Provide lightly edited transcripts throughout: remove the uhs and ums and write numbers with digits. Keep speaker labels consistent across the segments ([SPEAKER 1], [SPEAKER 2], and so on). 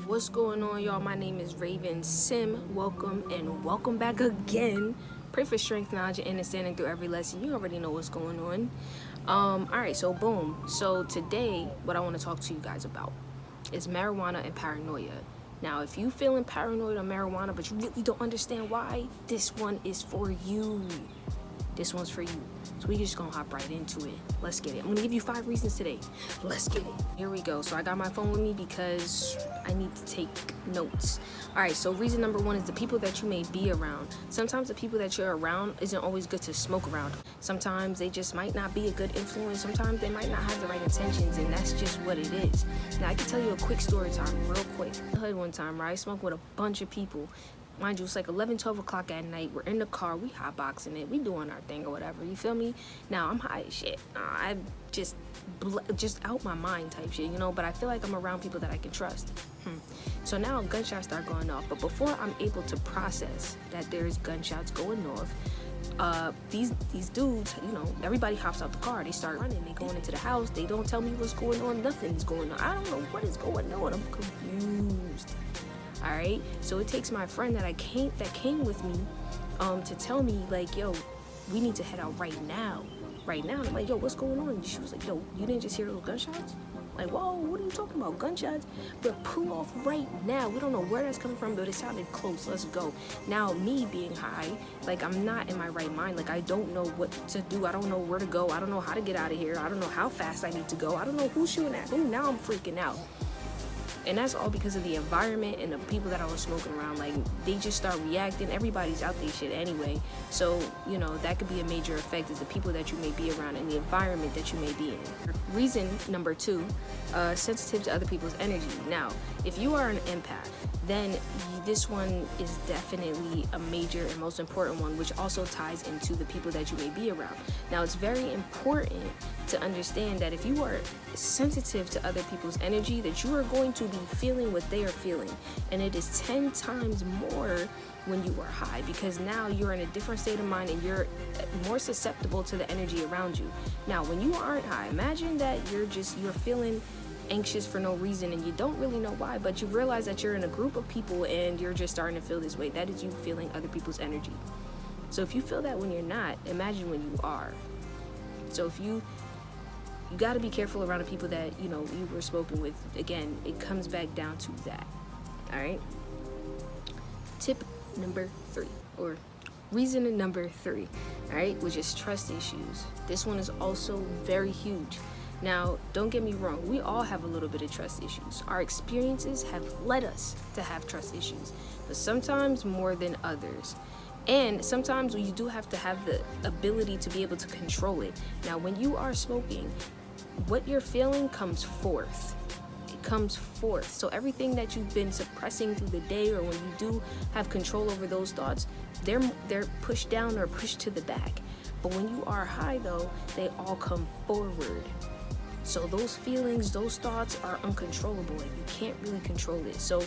[SPEAKER 1] What's going on, y'all? My name is Raven Sim. Welcome and welcome back again. Pray for strength, knowledge, and understanding through every lesson. You already know what's going on. Alright, so boom. So today, what I want to talk to you guys about is marijuana and paranoia. Now, if you feeling paranoid on marijuana, but you really don't understand why, this one is for you. This one's for you. So we just gonna hop right into it. Let's get it. I'm gonna give you 5 reasons today. Let's get it. Here we go. So I got my phone with me because I need to take notes. All right, so reason number 1 is the people that you may be around. Sometimes the people that you're around isn't always good to smoke around. Sometimes they just might not be a good influence. Sometimes they might not have the right intentions, and that's just what it is. Now, I can tell you a quick story time, real quick. I heard one time, right? I smoked with a bunch of people. Mind you, it's like 11, 12 o'clock at night. We're in the car. We hotboxing it. We doing our thing or whatever. You feel me? Now, I'm high as shit. I'm just out my mind type shit, you know? But I feel like I'm around people that I can trust. So now gunshots start going off. But before I'm able to process that there's gunshots going off, these dudes, you know, everybody hops out the car. They start running. They going into the house. They don't tell me what's going on. Nothing's going on. I don't know what is going on. I'm confused. All right, so it takes my friend that came with me to tell me, like, yo, we need to head out right now. And I'm like, yo, what's going on? And she was like, yo, you didn't just hear those gunshots? Like, whoa, what are you talking about, gunshots? But pull off right now. We don't know where that's coming from, but it sounded close. Let's go. Now, me being high, like, I'm not in my right mind. Like, I don't know what to do. I don't know where to go. I don't know how to get out of here. I don't know how fast I need to go. I don't know who's shooting at who. Now I'm freaking out. And that's all because of the environment and the people that I was smoking around. Like, they just start reacting. Everybody's out there shit anyway. So, you know, that could be a major effect, is the people that you may be around and the environment that you may be in. Reason number 2, sensitive to other people's energy. Now, if you are an empath, then this one is definitely a major and most important one, which also ties into the people that you may be around. Now, it's very important to understand that if you are sensitive to other people's energy, that you are going to be feeling what they are feeling. And it is 10 times more when you are high, because now you're in a different state of mind and you're more susceptible to the energy around you. Now, when you aren't high, imagine that you're feeling anxious for no reason and you don't really know why, but you realize that you're in a group of people and you're just starting to feel this way. That is you feeling other people's energy. So if you feel that when you're not, imagine when you are. So if you got to be careful around the people that, you know, you were smoking with. Again, it comes back down to that. All right. Tip number 3, or reason number 3, all right, which is trust issues. This one is also very huge. Now, don't get me wrong, we all have a little bit of trust issues. Our experiences have led us to have trust issues, but sometimes more than others. And sometimes you do have to have the ability to be able to control it. Now, when you are smoking, what you're feeling comes forth. It comes forth. So everything that you've been suppressing through the day, or when you do have control over those thoughts, they're pushed down or pushed to the back. But when you are high, though, they all come forward. So those feelings, those thoughts are uncontrollable, and you can't really control it. So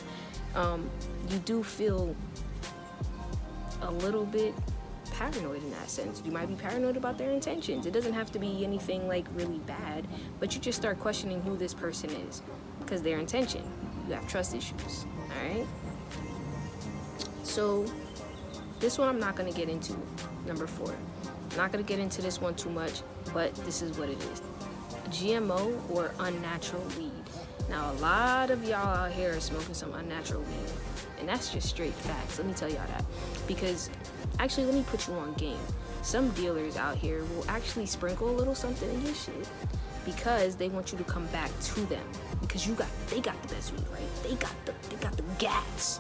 [SPEAKER 1] you do feel a little bit paranoid in that sense. You might be paranoid about their intentions. It doesn't have to be anything like really bad, but you just start questioning who this person is because their intention. You have trust issues. All right. So this one I'm not going to get into. Number 4. I'm not going to get into this one too much, but this is what it is. GMO or unnatural weed. Now, a lot of y'all out here are smoking some unnatural weed, and that's just straight facts. Let me tell y'all that, because actually, let me put you on game. Some dealers out here will actually sprinkle a little something in your shit because they want you to come back to them, because they got the best weed, right? They got the gas.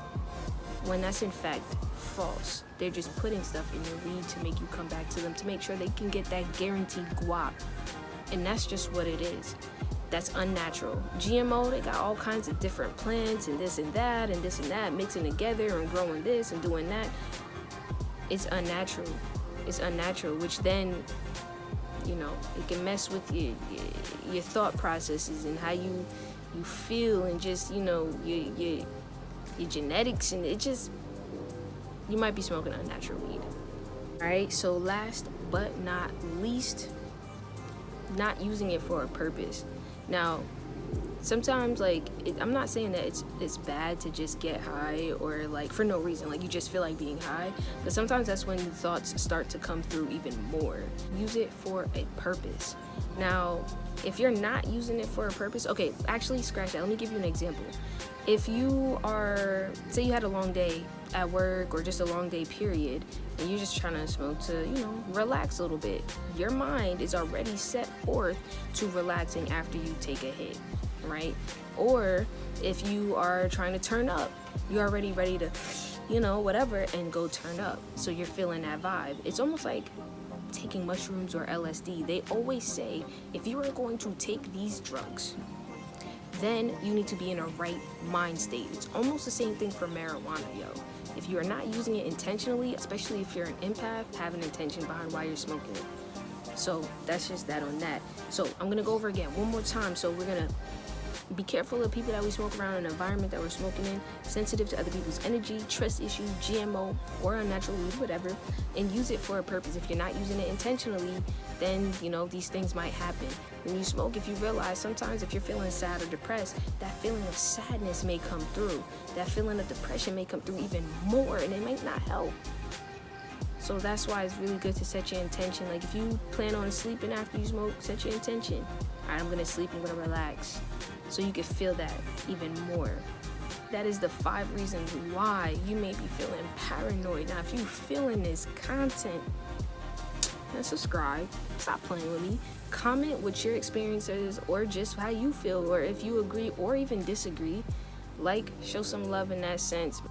[SPEAKER 1] When that's in fact false. They're just putting stuff in your weed to make you come back to them, to make sure they can get that guaranteed guap. And that's just what it is. That's unnatural. GMO, they got all kinds of different plants and this and that and this and that, mixing together and growing this and doing that. It's unnatural. It's unnatural, which then, you know, it can mess with your thought processes and how you feel, and just, you know, your genetics, and it just, you might be smoking unnatural weed. All right, so last but not least, not using it for a purpose. Now, sometimes, like, I'm not saying that it's bad to just get high or like for no reason, like you just feel like being high, but sometimes that's when the thoughts start to come through even more. Use it for a purpose. Now, if you're not using it for a purpose, okay, actually scratch that. Let me give you an example. If you are, say you had a long day at work or just a long day period, and you're just trying to smoke to, relax a little bit, your mind is already set forth to relaxing after you take a hit, right? Or if you are trying to turn up, you're already ready to, whatever, and go turn up. So you're feeling that vibe. It's almost like taking mushrooms or LSD. They always say, if you are going to take these drugs, then you need to be in a right mind state. It's almost the same thing for marijuana, yo. If you are not using it intentionally, especially if you're an empath, have an intention behind why you're smoking it. So that's just that on that. So I'm gonna go over again one more time. So we're gonna be careful of people that we smoke around, an environment that we're smoking in, sensitive to other people's energy, trust issues, GMO, or unnatural weed, whatever, and use it for a purpose. If you're not using it intentionally, then, these things might happen. When you smoke, if you realize sometimes if you're feeling sad or depressed, that feeling of sadness may come through. That feeling of depression may come through even more, and it might not help. So that's why it's really good to set your intention. Like if you plan on sleeping after you smoke, set your intention. All right, I'm gonna sleep, I'm gonna relax. So you can feel that even more. That is the 5 reasons why you may be feeling paranoid. Now, if you're feeling this content, then subscribe. Stop playing with me. Comment what your experience is, or just how you feel, or if you agree or even disagree. Like, show some love in that sense.